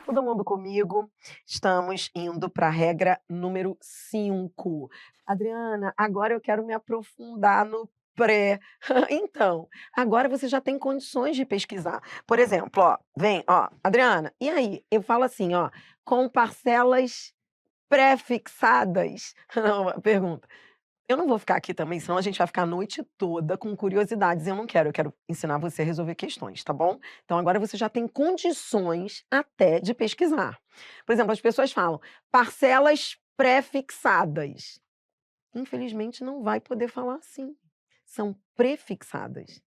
Todo mundo comigo? Estamos indo para a regra número 5. Adriana, agora eu quero me aprofundar no pré. Então, agora você já tem condições de pesquisar. Por exemplo, ó, vem, ó, Adriana, e aí? Eu falo assim, ó, com parcelas pré-fixadas. Não, pergunta. Eu não vou ficar aqui também, senão a gente vai ficar a noite toda com curiosidades, eu quero ensinar você a resolver questões, tá bom? Então agora você já tem condições até de pesquisar. Por exemplo, as pessoas falam parcelas pré-fixadas. Infelizmente não vai poder falar assim. São prefixadas.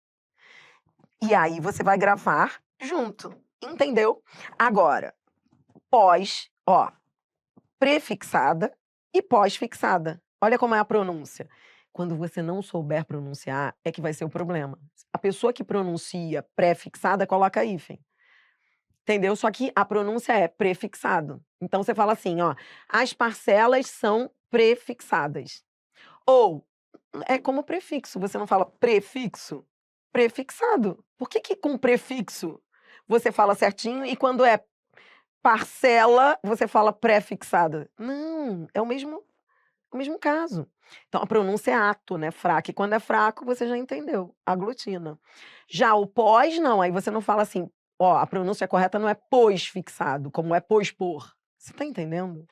E aí você vai gravar junto, entendeu? Agora, ó, prefixada e pós-fixada. Olha como é a pronúncia. Quando você não souber pronunciar, é que vai ser o problema. A pessoa que pronuncia pré-fixada coloca hífen, entendeu? Só que a pronúncia é prefixado. Então você fala assim, ó, as parcelas são prefixadas. Ou é como prefixo, você não fala prefixo, prefixado. Por que que com prefixo você fala certinho e quando é parcela você fala pré-fixada? Não, é o mesmo caso. Então a pronúncia é ato, né, fraco, e quando é fraco você já entendeu, aglutina. Já o pós não, aí você não fala assim, ó, a pronúncia correta não é pós-fixado, como é pôs-por. Você tá entendendo?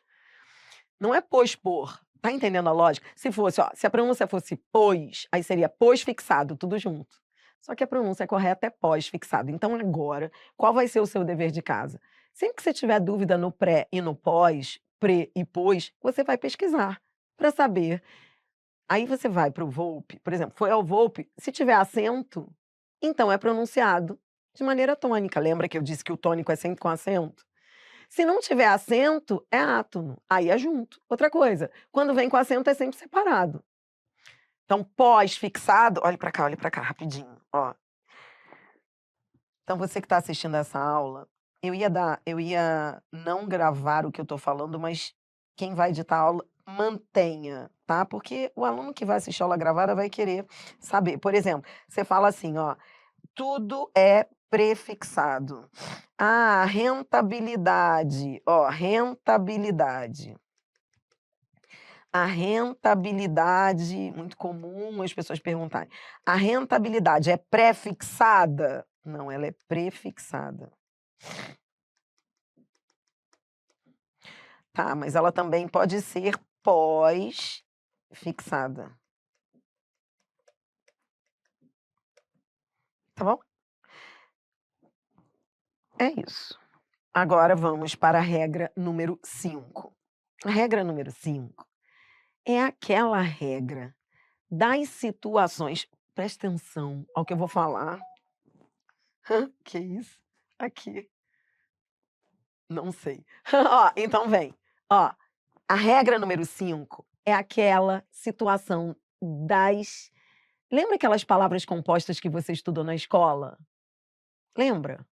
Não é pôs-por, tá entendendo a lógica? Se fosse, ó, se a pronúncia fosse pós, aí seria pós-fixado, tudo junto. Só que a pronúncia correta é pós-fixado. Então agora, qual vai ser o seu dever de casa? Sempre que você tiver dúvida no pré e no pós, pre e pós, você vai pesquisar para saber. Aí você vai para o Volpe, por exemplo, foi ao Volpe, se tiver acento, então é pronunciado de maneira tônica. Lembra que eu disse que o tônico é sempre com acento? Se não tiver acento, é átono, aí é junto. Outra coisa, quando vem com acento é sempre separado. Então, pós-fixado, olhe para cá rapidinho, ó. Então você que está assistindo essa aula, eu ia não gravar o que eu estou falando, mas quem vai editar a aula, mantenha, tá? Porque o aluno que vai assistir a aula gravada vai querer saber. Por exemplo, você fala assim, ó, tudo é prefixado. Ah, rentabilidade, ó, rentabilidade. A rentabilidade, muito comum as pessoas perguntarem, a rentabilidade é pré-fixada? Não, ela é prefixada. Tá, mas ela também pode ser pós-fixada. Tá bom? É isso. Agora vamos para a regra número 5. A regra número 5 é aquela regra das situações, presta atenção ao que eu vou falar. Que isso? Aqui. Não sei. Ó, então vem. Ó, a regra número 5 é aquela situação das lembra aquelas palavras compostas que você estudou na escola? Lembra?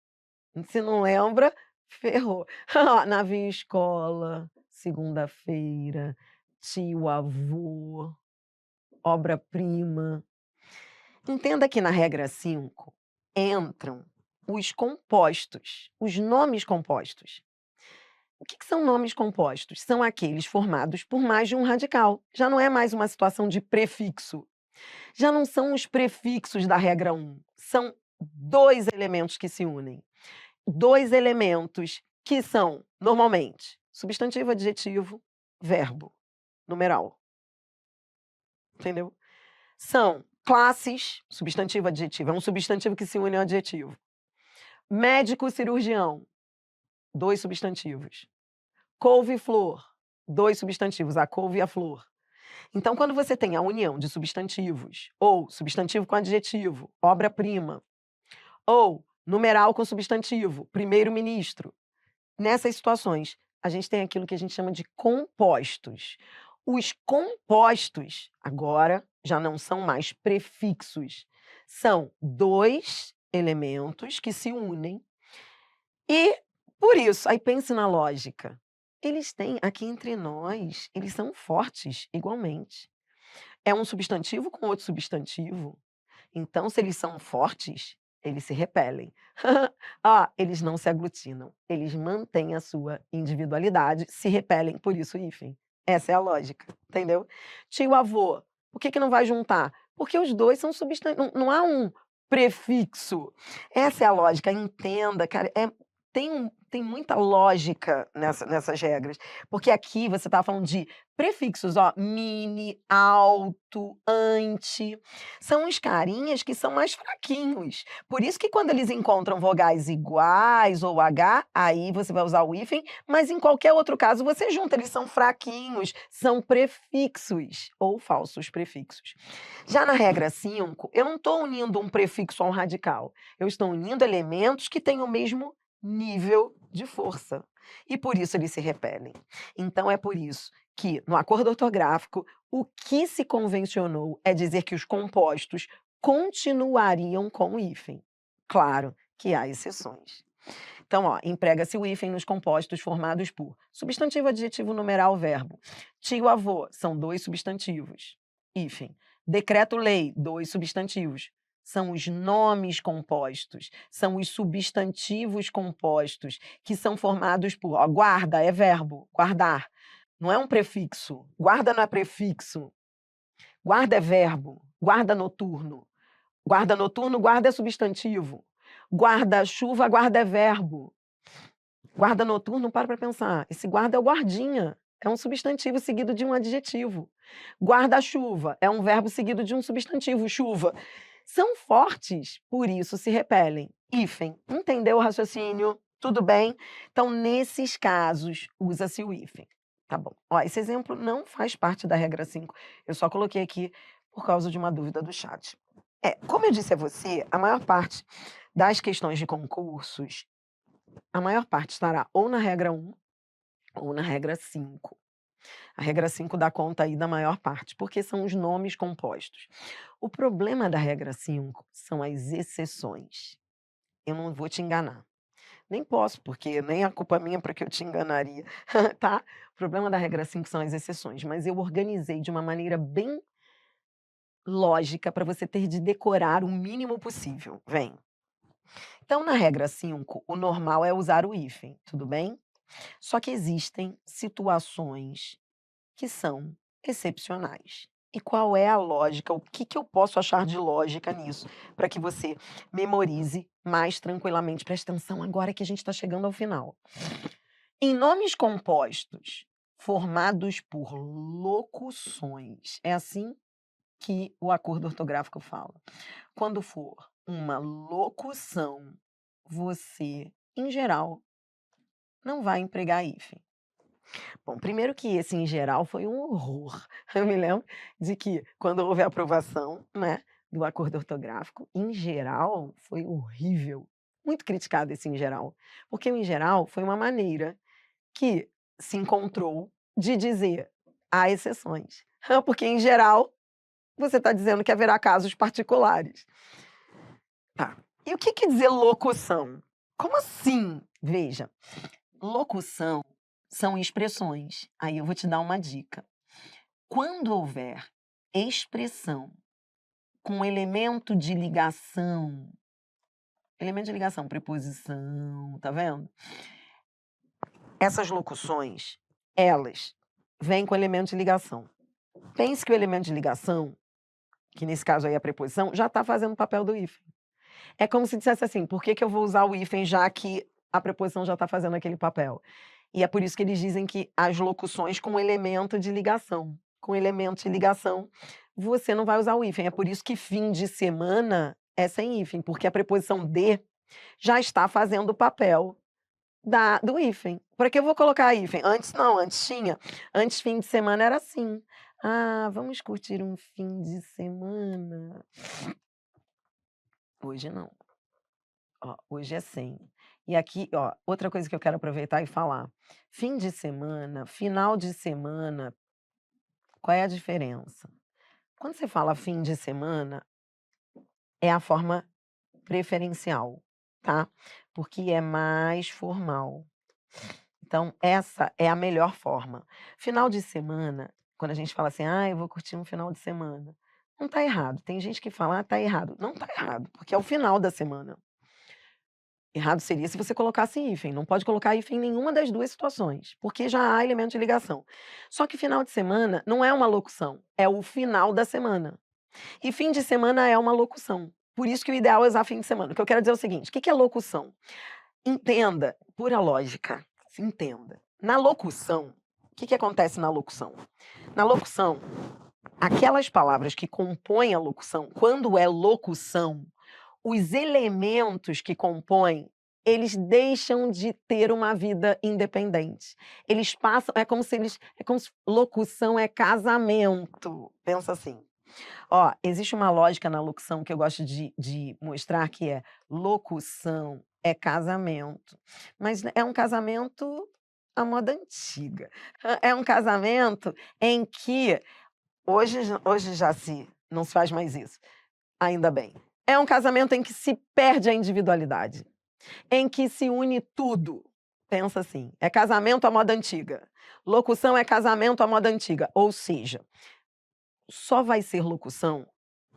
Se não lembra, ferrou. Ó, navio escola, segunda-feira, tio avô, obra-prima. Entenda que na regra 5 entram os compostos, os nomes compostos. O que são nomes compostos? São aqueles formados por mais de um radical. Já não é mais uma situação de prefixo. Já não são os prefixos da regra 1. São dois elementos que se unem. Dois elementos que são, normalmente, substantivo, adjetivo, verbo, numeral. Entendeu? São classes, substantivo, adjetivo. É um substantivo que se une ao adjetivo. Médico, cirurgião, dois substantivos. Couve-flor, dois substantivos, a couve e a flor. Então, quando você tem a união de substantivos, ou substantivo com adjetivo, obra-prima, ou numeral com substantivo, primeiro-ministro, nessas situações, a gente tem aquilo que a gente chama de compostos. Os compostos, agora, já não são mais prefixos, são dois elementos que se unem e, por isso, aí pense na lógica. Eles têm, aqui entre nós, eles são fortes igualmente. É um substantivo com outro substantivo. Então, se eles são fortes, Eles se repelem. Ó, eles não se aglutinam, eles mantêm a sua individualidade, se repelem, por isso hífen. Essa é a lógica, entendeu? Tio-avô, por que que não vai juntar? Porque os 2 são não há um prefixo. Essa é a lógica, entenda, cara, tem muita lógica nessas regras, porque aqui você estava falando de prefixos, ó, mini, alto, ante, são os carinhas que são mais fraquinhos. Por isso que quando eles encontram vogais iguais ou H, aí você vai usar o hífen, mas em qualquer outro caso você junta, eles são fraquinhos, são prefixos ou falsos prefixos. Já na regra 5, eu não estou unindo um prefixo a um radical, eu estou unindo elementos que têm o mesmo nível de força. E por isso eles se repelem. Então é por isso que, no acordo ortográfico, o que se convencionou é dizer que os compostos continuariam com o hífen. Claro que há exceções. Então, ó, emprega-se o hífen nos compostos formados por substantivo, adjetivo, numeral, verbo. Tio, avô, são 2 substantivos. Hífen. Decreto-lei, 2 substantivos. São os nomes compostos, são os substantivos compostos, que são formados por. Ó, guarda é verbo, guardar. Não é um prefixo. Guarda não é prefixo. Guarda é verbo. Guarda noturno. Guarda noturno, guarda é substantivo. Guarda-chuva, guarda é verbo. Guarda noturno, para pensar. Esse guarda é o guardinha. É um substantivo seguido de um adjetivo. Guarda-chuva é um verbo seguido de um substantivo, chuva. São fortes, por isso se repelem. Hífen. Entendeu o raciocínio? Tudo bem? Então, nesses casos, usa-se o hífen. Tá bom. Ó, esse exemplo não faz parte da regra 5. Eu só coloquei aqui por causa de uma dúvida do chat. Como eu disse a você, a maior parte das questões de concursos, a maior parte estará ou na regra 1 ou na regra 5. A regra 5 dá conta aí da maior parte, porque são os nomes compostos. O problema da regra 5 são as exceções. Eu não vou te enganar. Nem posso, porque nem a culpa minha para que eu te enganaria, tá? O problema da regra 5 são as exceções, mas eu organizei de uma maneira bem lógica para você ter de decorar o mínimo possível. Vem. Então, na regra 5, o normal é usar o hífen, tudo bem? Só que existem situações que são excepcionais. E qual é a lógica? O que eu posso achar de lógica nisso? Para que você memorize mais tranquilamente. Presta atenção agora que a gente está chegando ao final. Em nomes compostos formados por locuções, é assim que o acordo ortográfico fala. Quando for uma locução, você, em geral, não vai empregar hífen. Bom, primeiro que esse em geral foi um horror. Eu me lembro de que quando houve a aprovação, né, do acordo ortográfico, em geral foi horrível. Muito criticado esse em geral, porque o em geral foi uma maneira que se encontrou de dizer há exceções. Porque em geral você está dizendo que haverá casos particulares. Tá. E o que quer dizer locução? Como assim? Veja, locução são expressões. Aí eu vou te dar uma dica. Quando houver expressão com elemento de ligação, preposição, tá vendo? Essas locuções, elas vêm com elemento de ligação. Pense que o elemento de ligação, que nesse caso aí é a preposição, já está fazendo o papel do hífen. É como se dissesse assim, por que eu vou usar o hífen já que a preposição já está fazendo aquele papel? E é por isso que eles dizem que as locuções com elemento de ligação. Com elemento de ligação, você não vai usar o hífen. É por isso que fim de semana é sem hífen, porque a preposição de já está fazendo o papel do hífen. Para que eu vou colocar hífen? Antes não, antes tinha. Antes fim de semana era assim. Ah, vamos curtir um fim de semana. Hoje não. Ó, hoje é sem. E aqui, ó, outra coisa que eu quero aproveitar e falar. Fim de semana, final de semana, qual é a diferença? Quando você fala fim de semana, é a forma preferencial, tá? Porque é mais formal. Então, essa é a melhor forma. Final de semana, quando a gente fala assim, ah, eu vou curtir um final de semana. Não está errado. Tem gente que fala: "Ah, tá errado". Não está errado, porque é o final da semana. Errado seria se você colocasse hífen, não pode colocar hífen em nenhuma das 2 situações, porque já há elemento de ligação. Só que final de semana não é uma locução, é o final da semana. E fim de semana é uma locução. Por isso que o ideal é usar fim de semana. O que eu quero dizer é o seguinte: o que que é locução? Entenda, pura lógica, se entenda. Na locução, o que que acontece na locução? Na locução, aquelas palavras que compõem a locução, quando é locução, os elementos que compõem, eles deixam de ter uma vida independente. Eles passam, é como se locução é casamento. Pensa assim. Ó, existe uma lógica na locução que eu gosto de mostrar que é locução é casamento, mas é um casamento à moda antiga. É um casamento em que hoje já se não se faz mais isso, ainda bem. É um casamento em que se perde a individualidade, em que se une tudo. Pensa assim, é casamento à moda antiga. Locução é casamento à moda antiga, ou seja, só vai ser locução,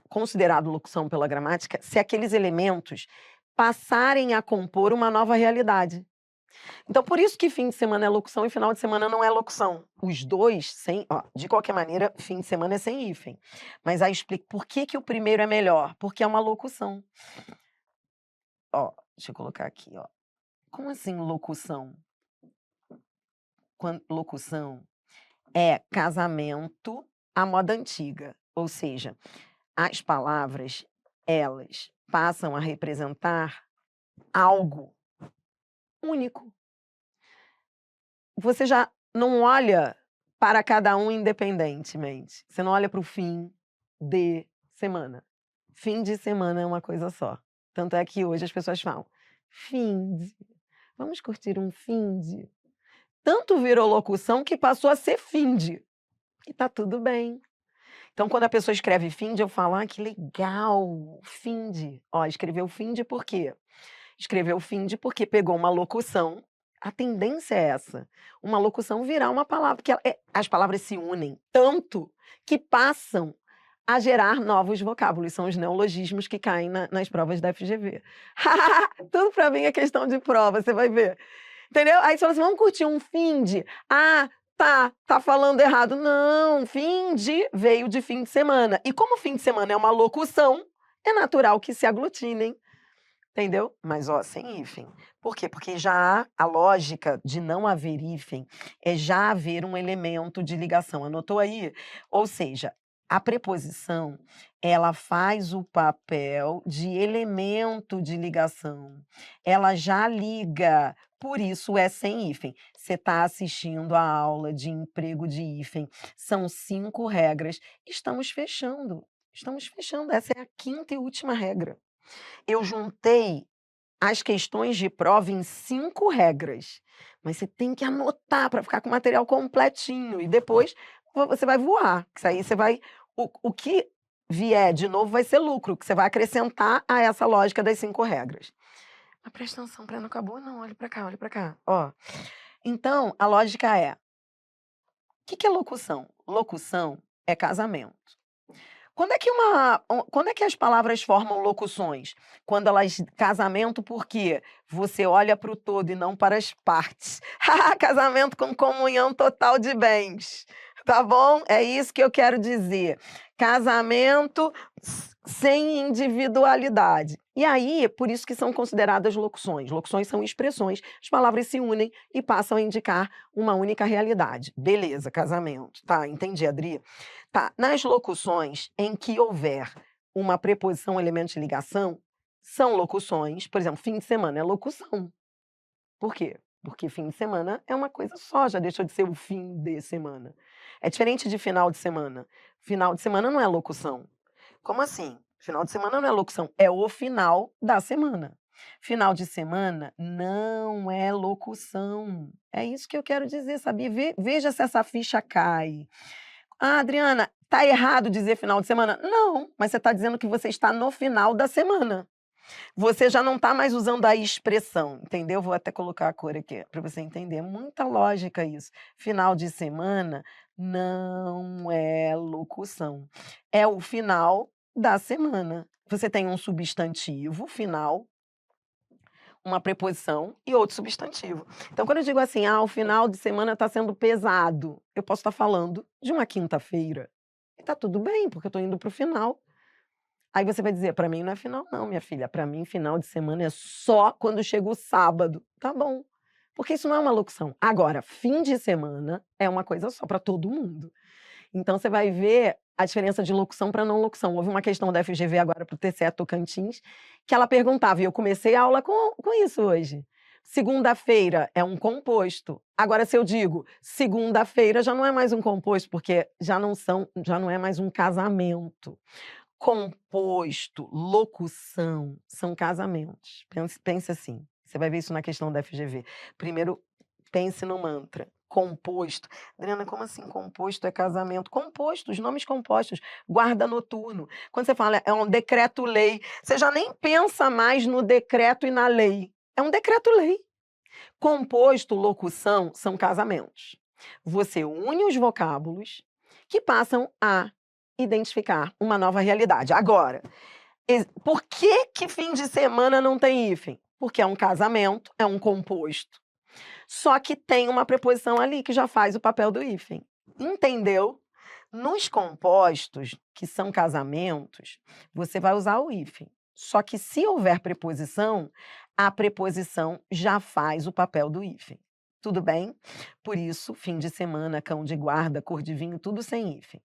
considerado locução pela gramática, se aqueles elementos passarem a compor uma nova realidade. Então, por isso que fim de semana é locução e final de semana não é locução. Os dois, sem, ó, de qualquer maneira, fim de semana é sem hífen. Mas aí explico por que que o primeiro é melhor, porque é uma locução. Ó, deixa eu colocar aqui, ó. Como assim locução? Locução é casamento à moda antiga, ou seja, as palavras, elas passam a representar algo único. Você já não olha para cada um independentemente. Você não olha para o fim de semana. Fim de semana é uma coisa só. Tanto é que hoje as pessoas falam: "Fim de, vamos curtir um fim de". Tanto virou locução que passou a ser finde. E tá tudo bem. Então, quando a pessoa escreve finde, eu falo: "Ah, que legal, finde". Ó, escreveu finde por quê? Escreveu finde porque pegou uma locução, a tendência é essa, uma locução virar uma palavra, porque as palavras se unem tanto que passam a gerar novos vocábulos, são os neologismos que caem nas provas da FGV. Tudo para mim é questão de prova, você vai ver. Entendeu? Aí você fala assim: "Vamos curtir um finde". "Ah, tá falando errado". Não, finde veio de fim de semana. E como fim de semana é uma locução, é natural que se aglutinem. Entendeu? Mas, ó, sem hífen. Por quê? Porque já há a lógica de não haver hífen é já haver um elemento de ligação. Anotou aí? Ou seja, a preposição, ela faz o papel de elemento de ligação. Ela já liga, por isso é sem hífen. Você está assistindo a aula de emprego de hífen. São 5 regras. Estamos fechando. Estamos fechando. Essa é a quinta e última regra. Eu juntei as questões de prova em 5 regras, mas você tem que anotar para ficar com o material completinho e depois você vai voar, que isso aí você vai, o que vier de novo vai ser lucro, que você vai acrescentar a essa lógica das 5 regras. Mas presta atenção, não acabou não, olha para cá, ó. Então, a lógica é: o que que é locução? Locução é casamento. Quando é que as palavras formam locuções? Quando elas casamento, por quê? Você olha para o todo e não para as partes. Casamento com comunhão total de bens, tá bom? É isso que eu quero dizer. Casamento sem individualidade. E aí, por isso que são consideradas locuções. Locuções são expressões, as palavras se unem e passam a indicar uma única realidade. Beleza, casamento. Tá, entendi, Adri. Tá, nas locuções em que houver uma preposição, elemento de ligação, são locuções, por exemplo, fim de semana é locução. Por quê? Porque fim de semana é uma coisa só, já deixou de ser o fim de semana. É diferente de final de semana. Final de semana não é locução. Como assim? Final de semana não é locução, é o final da semana. Final de semana não é locução. É isso que eu quero dizer, sabia? Veja se essa ficha cai. "Ah, Adriana, tá errado dizer final de semana". Não, mas você está dizendo que você está no final da semana. Você já não está mais usando a expressão, entendeu? Vou até colocar a cor aqui para você entender. É muita lógica isso. Final de semana Não é locução. É o final da semana. Você tem um substantivo final, uma preposição e outro substantivo. Então, quando eu digo assim: "Ah, o final de semana está sendo pesado", eu posso estar falando de uma quinta-feira. E tá tudo bem, porque eu estou indo para o final. Aí você vai dizer: "Para mim não é final não, minha filha. Para mim final de semana é só quando chega o sábado". Tá bom, porque isso não é uma locução. Agora, fim de semana é uma coisa só para todo mundo. Então você vai ver a diferença de locução para não locução. Houve uma questão da FGV agora para o TCE Tocantins, que ela perguntava, e eu comecei a aula com isso hoje. Segunda-feira é um composto. Agora, se eu digo segunda-feira, já não é mais um composto, porque já não é mais um casamento. Composto, locução, são casamentos. Pense assim, você vai ver isso na questão da FGV. Primeiro, pense no mantra. Composto. Adriana, como assim composto é casamento? Composto, os nomes compostos. Guarda noturno. Quando você fala é um decreto-lei, você já nem pensa mais no decreto e na lei. É um decreto-lei. Composto, locução, são casamentos. Você une os vocábulos que passam a identificar uma nova realidade. Agora, por que fim de semana não tem hífen? Porque é um casamento, é um composto. Só que tem uma preposição ali que já faz o papel do hífen. Entendeu? Nos compostos, que são casamentos, você vai usar o hífen. Só que se houver preposição, a preposição já faz o papel do hífen. Tudo bem? Por isso, fim de semana, cão de guarda, cor de vinho, tudo sem hífen.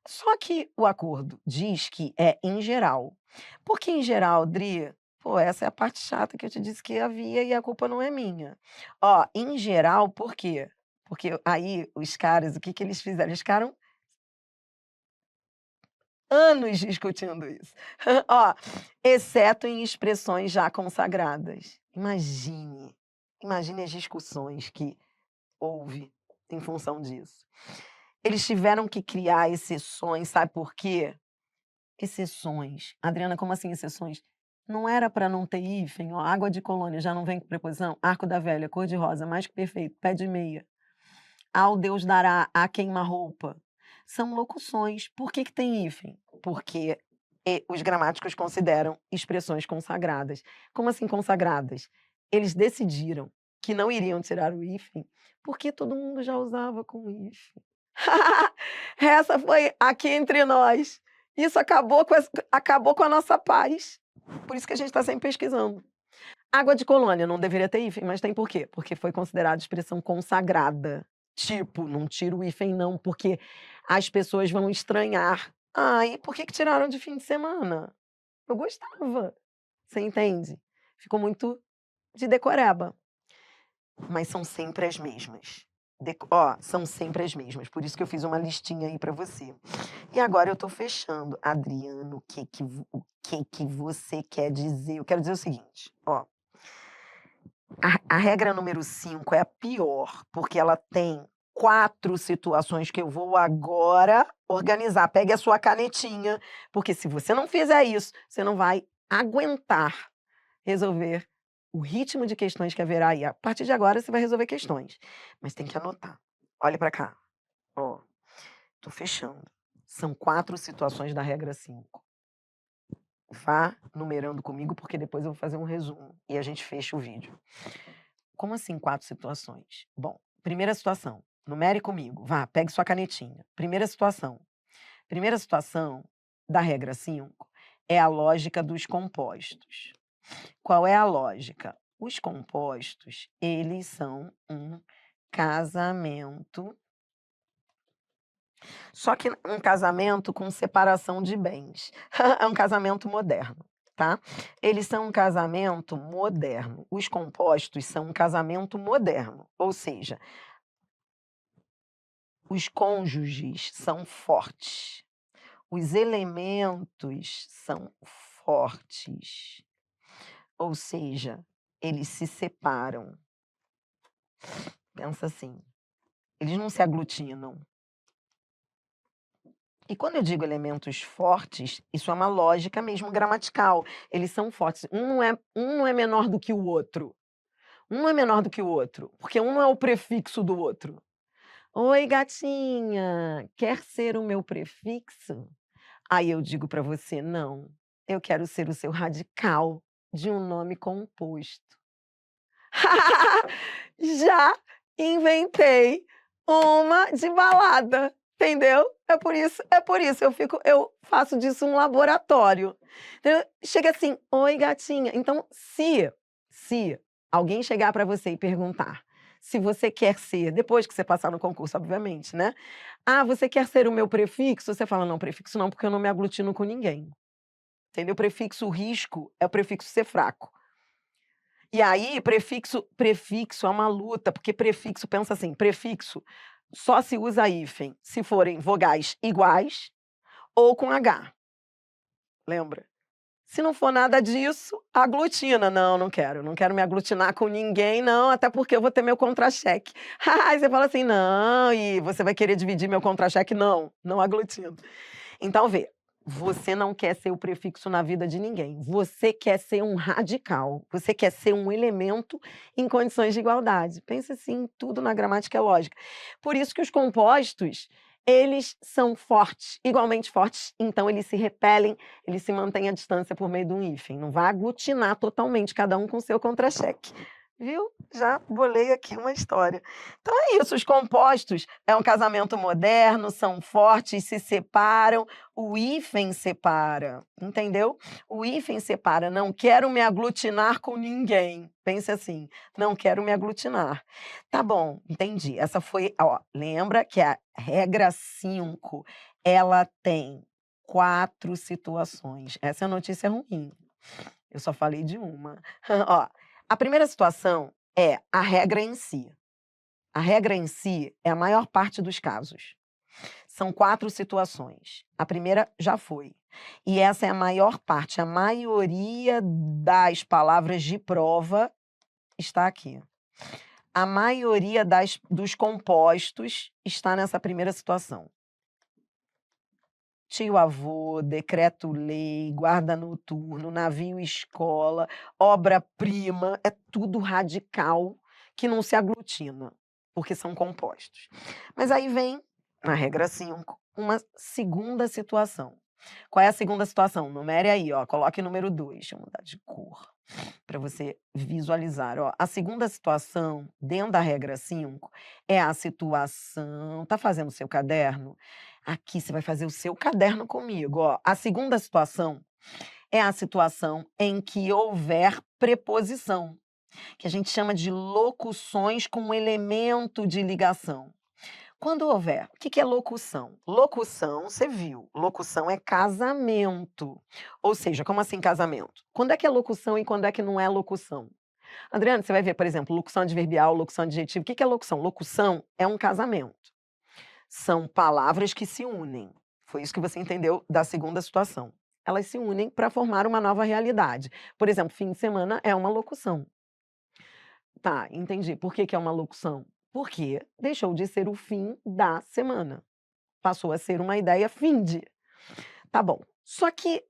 Só que o acordo diz que é em geral. Por que em geral, Dri? Pô, essa é a parte chata que eu te disse que havia e a culpa não é minha. Ó, em geral, por quê? Porque aí os caras, o que que eles fizeram? Eles ficaram anos discutindo isso. Ó, exceto em expressões já consagradas. Imagine as discussões que houve em função disso. Eles tiveram que criar exceções, sabe por quê? Exceções. Adriana, como assim exceções? Não era para não ter hífen, ó, água de colônia já não vem com preposição? Arco da velha, cor de rosa, mais que perfeito, pé de meia. Ao Deus dará, a queima-roupa. São locuções. Por que que tem hífen? Porque os gramáticos consideram expressões consagradas. Como assim consagradas? Eles decidiram que não iriam tirar o hífen porque todo mundo já usava com hífen. Essa foi aqui entre nós. Isso acabou com a nossa paz. Por isso que a gente está sempre pesquisando. Água de colônia não deveria ter hífen, mas tem por quê? Porque foi considerada expressão consagrada. Tipo, não tira o hífen não, porque as pessoas vão estranhar. Ai, por que que tiraram de fim de semana? Eu gostava. Você entende? Ficou muito de decoreba. Mas são sempre as mesmas. São sempre as mesmas. Por isso que eu fiz uma listinha aí para você. E agora eu tô fechando. Adriano, o que que você quer dizer? Eu quero dizer o seguinte, ó. A regra número 5 é a pior, porque ela tem 4 situações que eu vou agora organizar. Pegue a sua canetinha, porque se você não fizer isso, você não vai aguentar resolver o ritmo de questões que haverá aí. A partir de agora você vai resolver questões, mas tem que anotar. Olha para cá, ó, tô fechando. São 4 situações da regra 5. Vá numerando comigo, porque depois eu vou fazer um resumo e a gente fecha o vídeo. Como assim 4 situações? Bom, primeira situação, numere comigo, vá, pegue sua canetinha. Primeira situação. Primeira situação da regra 5 é a lógica dos compostos. Qual é a lógica? Os compostos, eles são um casamento, só que um casamento com separação de bens. É um casamento moderno, tá? Eles são um casamento moderno. Os compostos são um casamento moderno, ou seja, os cônjuges são fortes, os elementos são fortes, ou seja, eles se separam. Pensa assim, eles não se aglutinam. E quando eu digo elementos fortes, isso é uma lógica mesmo gramatical. Eles são fortes. Um não é menor do que o outro. Um não é menor do que o outro, porque um não é o prefixo do outro. Oi, gatinha, quer ser o meu prefixo? Aí eu digo para você: "Não, eu quero ser o seu radical de um nome composto". Já inventei uma de balada, entendeu? É por isso, eu faço disso um laboratório. Entendeu? Chega assim: "Oi, gatinha". Então, se alguém chegar para você e perguntar se você quer ser, depois que você passar no concurso, obviamente, né: "Ah, você quer ser o meu prefixo?", você fala: "Não, prefixo não, porque eu não me aglutino com ninguém". Entendeu? Prefixo risco é o prefixo ser fraco. E aí, prefixo é uma luta, porque prefixo pensa assim, prefixo só se usa hífen se forem vogais iguais ou com H, lembra? Se não for nada disso, aglutina. Não, não quero me aglutinar com ninguém não, até porque eu vou ter meu contra-cheque. Aí você fala assim: "Não, e você vai querer dividir meu contra-cheque?". Não, não aglutino. Então vê, você não quer ser o prefixo na vida de ninguém, você quer ser um radical, você quer ser um elemento em condições de igualdade. Pensa assim, tudo na gramática é lógica. Por isso que os compostos, eles são fortes, igualmente fortes, então eles se repelem, eles se mantêm à distância por meio de um hífen, não vai aglutinar totalmente, cada um com seu contra-cheque. Viu? Já bolei aqui uma história. Então é isso, os compostos é um casamento moderno, são fortes, se separam, o hífen separa, entendeu? O hífen separa, não quero me aglutinar com ninguém. Pense assim, não quero me aglutinar. Tá bom, entendi. Essa foi, ó, lembra que a regra 5 ela tem 4 situações. Essa é a notícia ruim. Eu só falei de uma. Ó, a primeira situação é a regra em si. A regra em si é a maior parte dos casos. São 4 situações. A primeira já foi. E essa é a maior parte, a maioria das palavras de prova está aqui. A maioria dos compostos está nessa primeira situação. Tio-avô, decreto-lei, guarda noturno, navio-escola, obra-prima, é tudo radical que não se aglutina, porque são compostos. Mas aí vem, na regra 5, uma segunda situação. Qual é a segunda situação? Numere aí, ó, coloque número 2. Deixa eu mudar de cor para você visualizar, ó. A segunda situação, dentro da regra 5, é a situação tá fazendo o seu caderno? Aqui você vai fazer o seu caderno comigo, ó. A segunda situação é a situação em que houver preposição, que a gente chama de locuções com elemento de ligação. Quando houver, o que que é locução? Locução, você viu, locução é casamento. Ou seja, como assim casamento? Quando é que é locução e quando é que não é locução? Adriana, você vai ver, por exemplo, locução adverbial, locução adjetiva. O que que é locução? Locução é um casamento. São palavras que se unem. Foi isso que você entendeu da segunda situação. Elas se unem para formar uma nova realidade. Por exemplo, fim de semana é uma locução. Tá, entendi. Por que que é uma locução? Porque deixou de ser o fim da semana. Passou a ser uma ideia finde. Tá bom. Só que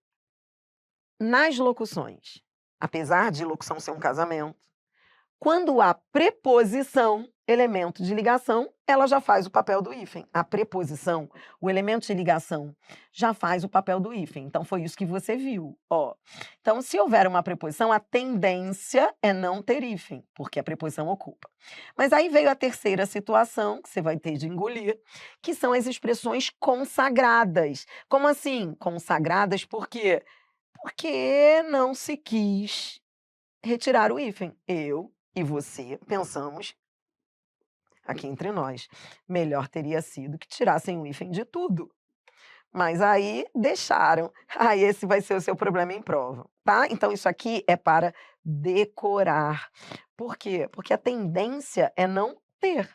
nas locuções, apesar de locução ser um casamento, quando há preposição, elemento de ligação, ela já faz o papel do hífen. A preposição, o elemento de ligação, já faz o papel do hífen. Então foi isso que você viu, ó. Então, se houver uma preposição, a tendência é não ter hífen, porque a preposição ocupa. Mas aí veio a terceira situação, que você vai ter de engolir, que são as expressões consagradas. Como assim? Consagradas por quê? Porque não se quis retirar o hífen. Eu e você pensamos, aqui entre nós, melhor teria sido que tirassem o hífen de tudo. Mas aí deixaram. Aí esse vai ser o seu problema em prova, tá? Então isso aqui é para decorar. Por quê? Porque a tendência é não ter.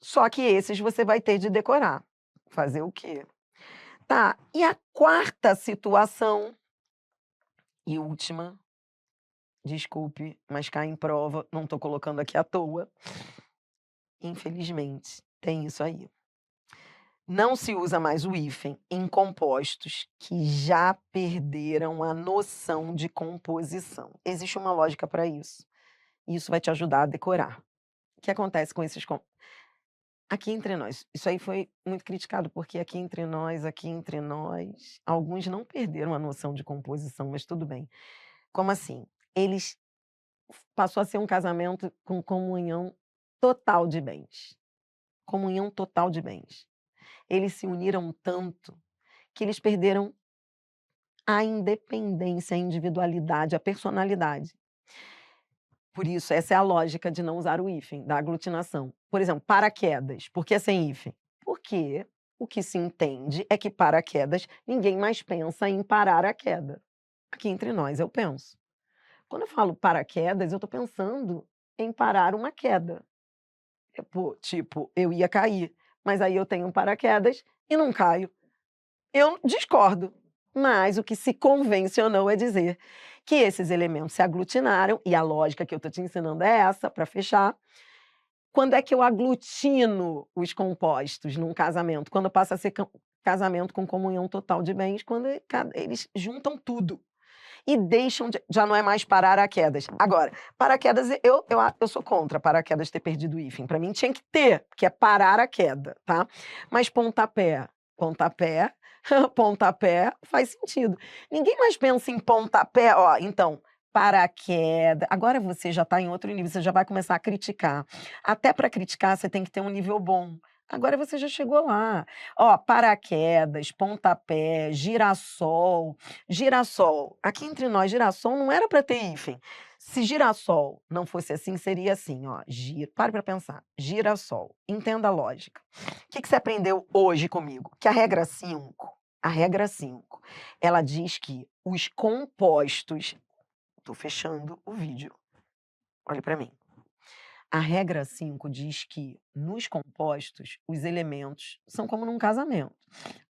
Só que esses você vai ter de decorar. Fazer o quê? Tá, e a quarta situação e última, desculpe, mas cai em prova, não estou colocando aqui à toa. Infelizmente, tem isso aí. Não se usa mais o hífen em compostos que já perderam a noção de composição. Existe uma lógica para isso. E isso vai te ajudar a decorar. O que acontece com esses Aqui entre nós, isso aí foi muito criticado, porque aqui entre nós, alguns não perderam a noção de composição, mas tudo bem. Como assim? Eles passou a ser um casamento com comunhão total de bens, comunhão total de bens. Eles se uniram tanto que eles perderam a independência, a individualidade, a personalidade. Por isso, essa é a lógica de não usar o hífen, da aglutinação. Por exemplo, paraquedas. Por que sem hífen? Porque o que se entende é que paraquedas, ninguém mais pensa em parar a queda. Aqui entre nós, eu penso. Quando eu falo paraquedas, eu estou pensando em parar uma queda. Tipo, eu ia cair, mas aí eu tenho um paraquedas e não caio. Eu discordo, mas o que se convencionou é dizer que esses elementos se aglutinaram, e a lógica que eu estou te ensinando é essa, para fechar. Quando é que eu aglutino os compostos num casamento? Quando passa a ser casamento com comunhão total de bens, quando eles juntam tudo e deixam de, já não é mais paraquedas. Agora, paraquedas, eu sou contra paraquedas ter perdido o hífen. Para mim tinha que ter, que é parar a queda, tá? Mas pontapé, pontapé, pontapé faz sentido. Ninguém mais pensa em pontapé, ó, então, paraquedas. Agora você já está em outro nível, você já vai começar a criticar. Até para criticar, você tem que ter um nível bom. Agora você já chegou lá. Ó, paraquedas, pontapé, girassol. Girassol, aqui entre nós, girassol não era para ter hífen. Se girassol não fosse assim, seria assim, ó, pare para pensar, girassol, entenda a lógica. O que que você aprendeu hoje comigo? Que a regra 5, ela diz que os compostos, tô fechando o vídeo, olhe para mim. A regra 5 diz que nos compostos, os elementos são como num casamento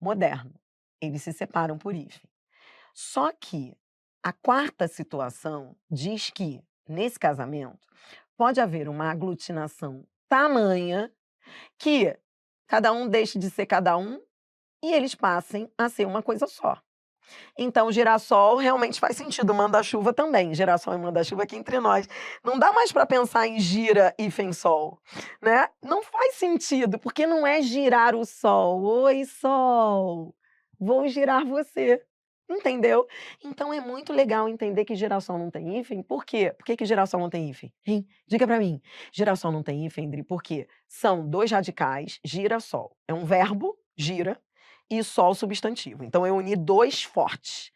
moderno, eles se separam por hífen. Só que a quarta situação diz que, nesse casamento, pode haver uma aglutinação tamanha que cada um deixe de ser cada um e eles passem a ser uma coisa só. Então, girassol realmente faz sentido, manda-chuva também. Girassol e manda-chuva aqui entre nós. Não dá mais para pensar em gira e sol, né? Não faz sentido, porque não é girar o sol. Oi, sol, vou girar você. Entendeu? Então é muito legal entender que girassol não tem hífen. Por quê? Por que que girassol não tem hífen? Hein? Diga para mim. Girassol não tem hífen, Dri, porque são dois radicais, girassol. É um verbo, gira, e sol substantivo. Então eu uni dois fortes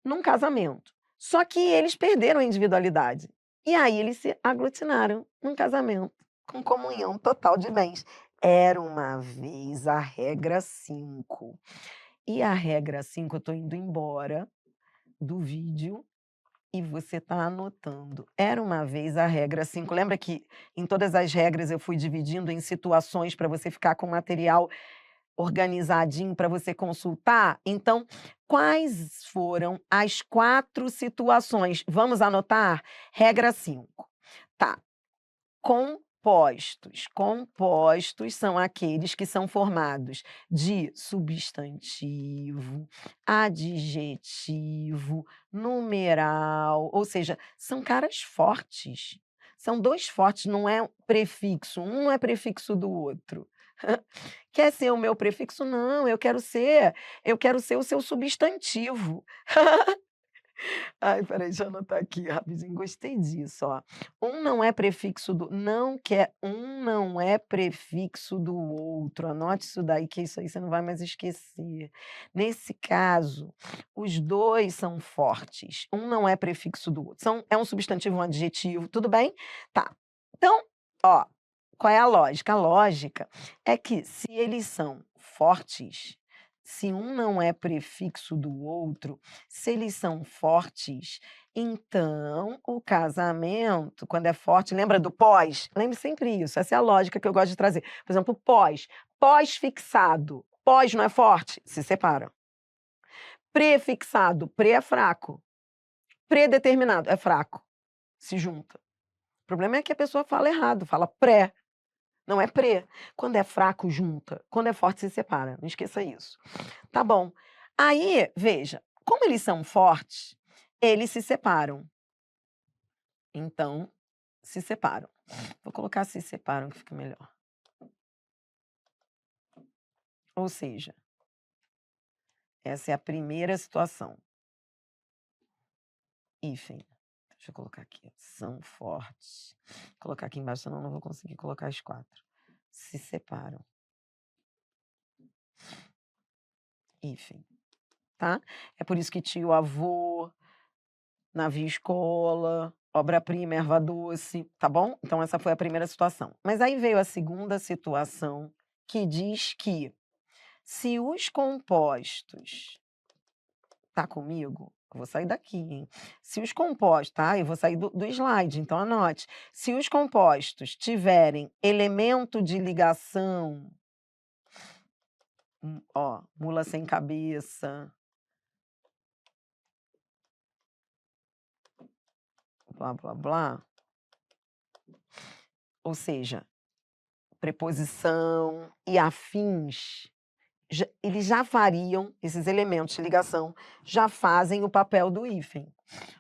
num casamento. Só que eles perderam a individualidade. E aí eles se aglutinaram num casamento com comunhão total de bens. Era uma vez a regra 5. E a regra 5, eu estou indo embora do vídeo e você está anotando. Era uma vez a regra 5. Lembra que em todas as regras eu fui dividindo em situações para você ficar com material organizadinho para você consultar? Então, quais foram as 4 situações? Vamos anotar? Regra 5. Tá. Compostos. Compostos são aqueles que são formados de substantivo, adjetivo, numeral, ou seja, são caras fortes. São 2 fortes, não é prefixo, um não é prefixo do outro. Quer ser o meu prefixo? Não, eu quero ser o seu substantivo. Ai, espera deixa eu anotar aqui rapidinho, gostei disso, ó. Um não é prefixo do outro, anote isso daí, que isso aí você não vai mais esquecer. Nesse caso, os 2 são fortes, um não é prefixo do outro, é um substantivo, um adjetivo, tudo bem? Tá. Então, ó, qual é a lógica? A lógica é que se eles são fortes, se um não é prefixo do outro, se eles são fortes, então o casamento, quando é forte, lembra do pós? Lembre sempre isso, essa é a lógica que eu gosto de trazer. Por exemplo, pós, pós-fixado, pós não é forte? Se separam. Prefixado, pre é fraco. Predeterminado é fraco, se junta. O problema é que a pessoa fala errado, fala pré, não é pre. Quando é fraco, junta. Quando é forte, se separa. Não esqueça isso. Tá bom. Aí, veja, como eles são fortes, eles se separam. Então, se separam. Vou colocar se separam que fica melhor. Ou seja, essa é a primeira situação. Hífen. Deixa eu colocar aqui. São fortes. Vou colocar aqui embaixo, senão não vou conseguir colocar as 4. Se separam. Hífen. Tá? É por isso que tio, avô, navio escola, obra-prima, erva doce, tá bom? Então essa foi a primeira situação. Mas aí veio a segunda situação, que diz que se os compostos, tá comigo? Eu vou sair daqui, hein? Se os compostos, tá? Eu vou sair do slide, então anote. Se os compostos tiverem elemento de ligação, ó, mula sem cabeça, blá, blá, blá, ou seja, preposição e afins, eles já fariam, esses elementos de ligação, já fazem o papel do hífen.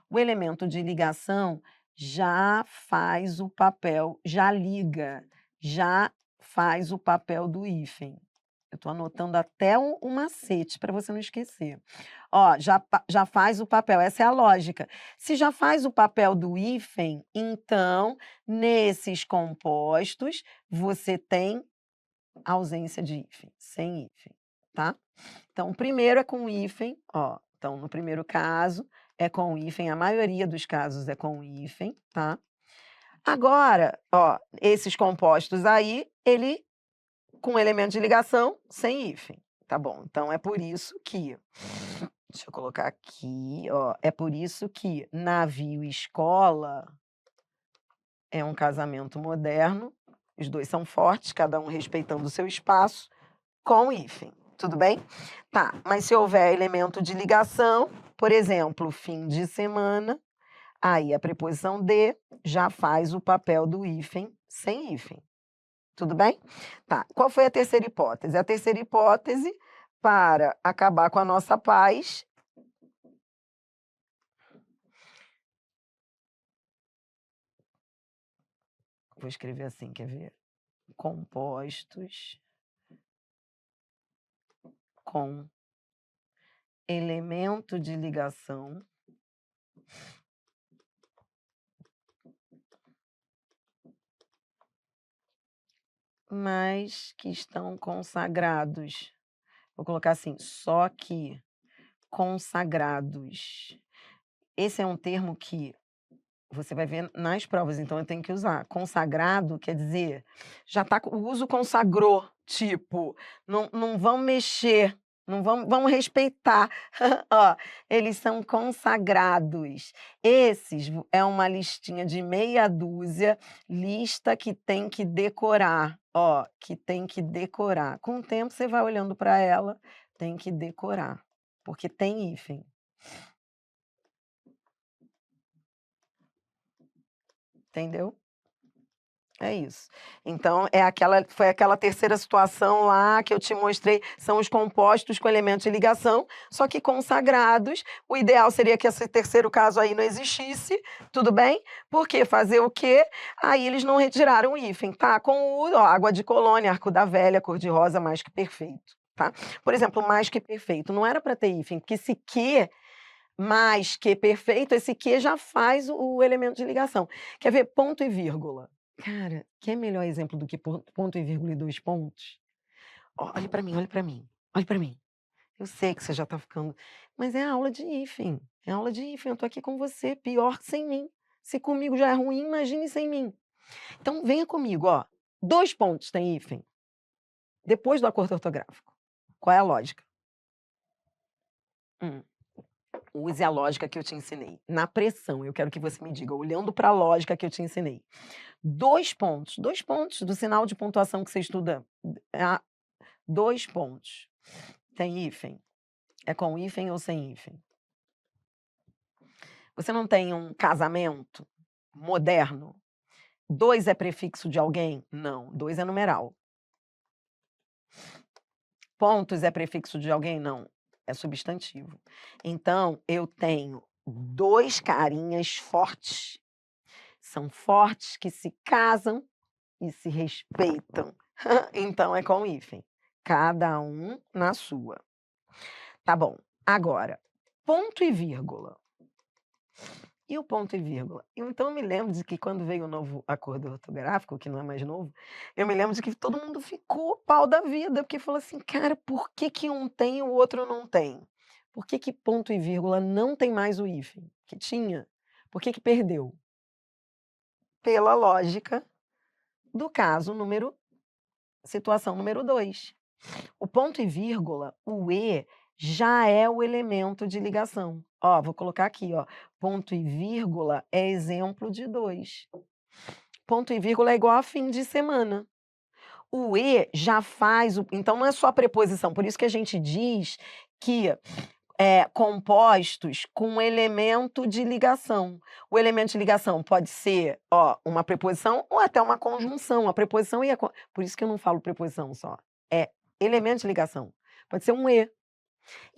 O elemento de ligação já faz o papel, já liga, já faz o papel do hífen. Eu estou anotando até um macete para você não esquecer. Ó, já faz o papel, essa é a lógica. Se já faz o papel do hífen, então, nesses compostos, você tem ausência de hífen, sem hífen, tá? Então, o primeiro é com hífen, ó. Então, no primeiro caso, é com hífen, a maioria dos casos é com hífen, tá? Agora, ó, esses compostos aí, ele com elemento de ligação, sem hífen, tá bom? Então, é por isso que, deixa eu colocar aqui, ó, é por isso que navio e escola é um casamento moderno, os dois são fortes, cada um respeitando o seu espaço, com hífen, tudo bem? Tá, mas se houver elemento de ligação, por exemplo, fim de semana, aí a preposição de já faz o papel do hífen sem hífen, tudo bem? Tá, qual foi a terceira hipótese? A terceira hipótese, para acabar com a nossa paz, vou escrever assim, quer ver? Compostos com elemento de ligação mas que estão consagrados. Vou colocar assim, só que consagrados. Esse é um termo que você vai ver nas provas, então eu tenho que usar. Consagrado quer dizer, já tá, o uso consagrou, tipo, não vão mexer, não vão respeitar. Ó, eles são consagrados. Esses é uma listinha de meia dúzia, lista que tem que decorar, ó, que tem que decorar. Com o tempo você vai olhando para ela, tem que decorar, porque tem hífen. Entendeu? É isso. Então, foi aquela terceira situação lá que eu te mostrei, são os compostos com elementos de ligação, só que consagrados. O ideal seria que esse terceiro caso aí não existisse, tudo bem? Porque fazer o quê? Aí eles não retiraram o hífen, tá? Com o água de colônia, arco da velha, cor de rosa, mais que perfeito, tá? Por exemplo, mais que perfeito, não era para ter hífen, porque esse que mais que perfeito, esse que já faz o elemento de ligação. Quer ver ponto e vírgula? Cara, quer melhor exemplo do que ponto e vírgula e 2 pontos? Ó, olhe para mim, olhe para mim, olhe para mim. Eu sei que você já está ficando, mas é aula de hífen, é aula de hífen, eu estou aqui com você, pior que sem mim. Se comigo já é ruim, imagine sem mim. Então venha comigo, ó, 2 pontos tem hífen, depois do acordo ortográfico. Qual é a lógica? Hum. Use a lógica que eu te ensinei. Na pressão, eu quero que você me diga, olhando para a lógica que eu te ensinei. 2 pontos do sinal de pontuação que você estuda, 2 pontos. Tem hífen? É com hífen ou sem hífen? Você não tem um casamento moderno? 2 é prefixo de alguém? Não, 2 é numeral. Pontos é prefixo de alguém? Não, é substantivo. Então, eu tenho 2 carinhas fortes. São fortes que se casam e se respeitam. Então é com hífen. cada um na sua. Tá bom. Agora, ponto e vírgula. E o ponto e vírgula? Então eu me lembro de que quando veio o novo acordo ortográfico, que não é mais novo, eu me lembro de que todo mundo ficou pau da vida, porque falou assim: "Cara, por que que um tem e o outro não tem? Por que que ponto e vírgula não tem mais o hífen, que tinha? Por que que perdeu?" Pela lógica do caso número situação número 2. O ponto e vírgula, o "e", já é o elemento de ligação. Ó, vou colocar aqui, ó, ponto e vírgula é exemplo de 2. Ponto e vírgula é igual a fim de semana. O "e" já faz o então não é só a preposição, por isso que a gente diz que, compostos com elemento de ligação. O elemento de ligação pode ser, ó, uma preposição ou até uma conjunção, a preposição e a con por isso que eu não falo preposição só, é elemento de ligação. Pode ser um "e".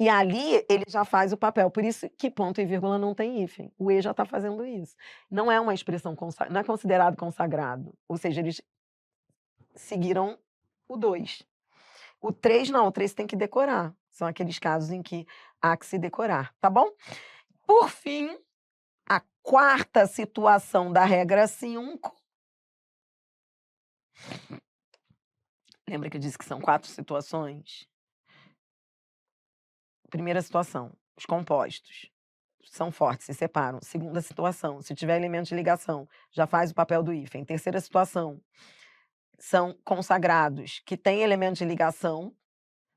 E ali ele já faz o papel, por isso que ponto e vírgula não tem hífen, o "e" já está fazendo isso. Não é uma expressão não é considerado consagrado, ou seja, eles seguiram o 2. O 3 não, o 3 tem que decorar, são aqueles casos em que há que se decorar, tá bom? Por fim, a quarta situação da regra 5. Lembra que eu disse que são 4 situações? Primeira situação, os compostos são fortes, se separam. Segunda situação, se tiver elemento de ligação, já faz o papel do hífen. Terceira situação, são consagrados, que têm elemento de ligação,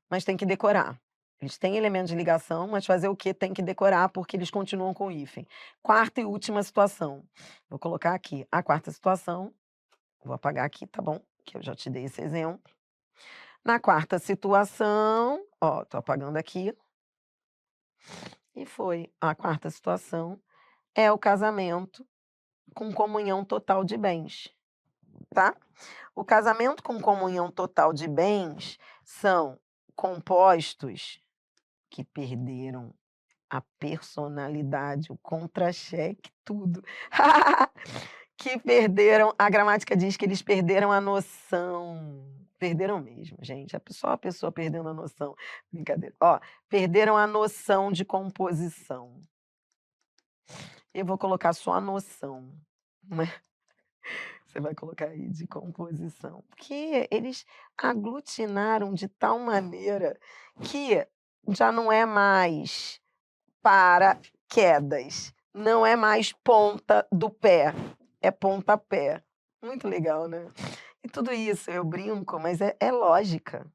mas tem que decorar. Eles têm elemento de ligação, mas fazer o quê? Tem que decorar, porque eles continuam com o hífen. Quarta e última situação, vou colocar aqui. A quarta situação, vou apagar aqui, tá bom? Que eu já te dei esse exemplo. Na quarta situação, ó, tô apagando aqui. E foi. A quarta situação é o casamento com comunhão total de bens, tá? O casamento com comunhão total de bens são compostos que perderam a personalidade, o contra-cheque, tudo. Que perderam a gramática diz que eles perderam a noção. Perderam mesmo, gente, só a pessoa perdendo a noção. Brincadeira. Ó, perderam a noção de composição. Eu vou colocar só a noção, né. Você vai colocar aí de composição, porque eles aglutinaram de tal maneira que já não é mais paraquedas, não é mais ponta do pé, é pontapé. Muito legal, né. E tudo isso eu brinco, mas é lógica.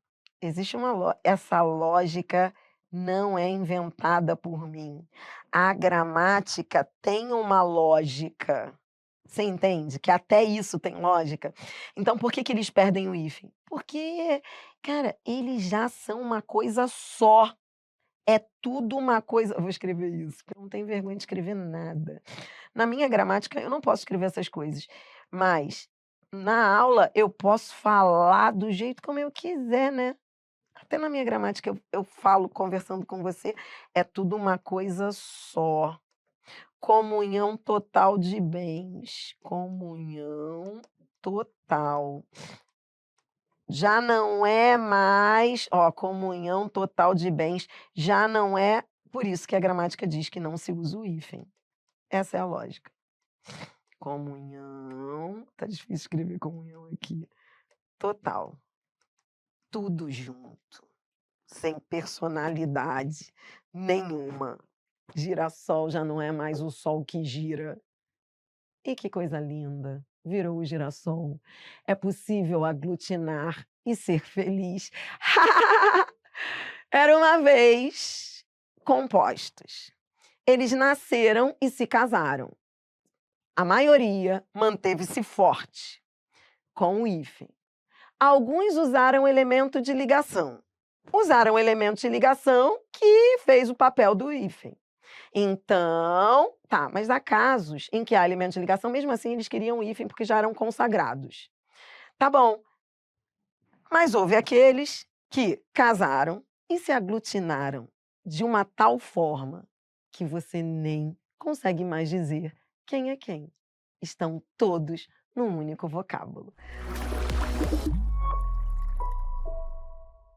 Existe essa lógica não é inventada por mim. A gramática tem uma lógica. Você entende? Que até isso tem lógica. Então por que que eles perdem o hífen? Porque, cara, eles já são uma coisa só. É tudo uma coisa eu vou escrever isso, porque eu não tenho vergonha de escrever nada. Na minha gramática eu não posso escrever essas coisas, mas na aula eu posso falar do jeito como eu quiser, né. Até na minha gramática eu falo conversando com você, é tudo uma coisa só. Comunhão total de bens, comunhão total. Já não é mais, ó, comunhão total de bens, já não é por isso que a gramática diz que não se usa o hífen. Essa é a lógica. Comunhão, tá difícil escrever comunhão aqui, total. Tudo junto, sem personalidade nenhuma. Girassol já não é mais o sol que gira. E que coisa linda, virou o girassol. É possível aglutinar e ser feliz. Era uma vez compostos. Eles nasceram e se casaram. A maioria manteve-se forte, com o hífen. Alguns usaram elemento de ligação. Usaram elemento de ligação que fez o papel do hífen. Então, tá, mas há casos em que há elemento de ligação, mesmo assim eles queriam o hífen porque já eram consagrados. Tá bom, mas houve aqueles que casaram e se aglutinaram de uma tal forma que você nem consegue mais dizer quem é quem. Estão todos num único vocábulo.